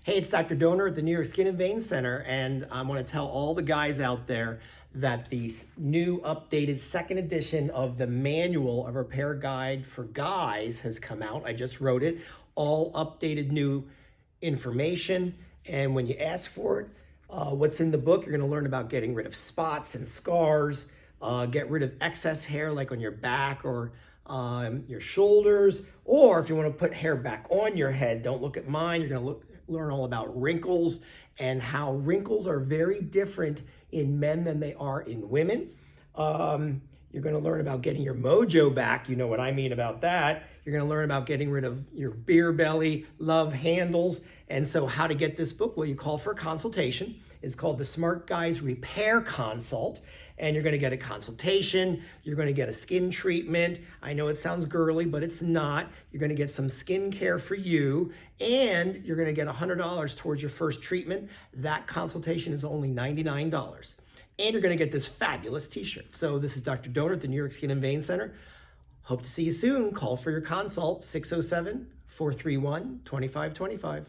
Hey, it's Dr. Donor at the New York Skin and Vein Center, and I want to tell all the guys out there that the new updated second edition of the Manual, a repair guide for guys, has come out. I just wrote it, all updated new information, and when you ask for it, what's in the book, you're going to learn about getting rid of spots and scars, get rid of excess hair like on your back or your shoulders, or if you want to put hair back on your head, don't look at mine, you're going to learn all about wrinkles and how wrinkles are very different in men than they are in women. You're going to learn about getting your mojo back. You know what I mean about that. You're going to learn about getting rid of your beer belly, love handles. And so how to get this book? Well, you call for a consultation. It's called the Smart Guys Repair Consult. And you're going to get a consultation. You're going to get a skin treatment. I know it sounds girly, but it's not. You're going to get some skin care for you. And you're going to get $100 towards your first treatment. That consultation is only $99. And you're going to get this fabulous t-shirt. So this is Dr. Donor at the New York Skin and Vein Center. Hope to see you soon. Call for your consult, 607-431-2525.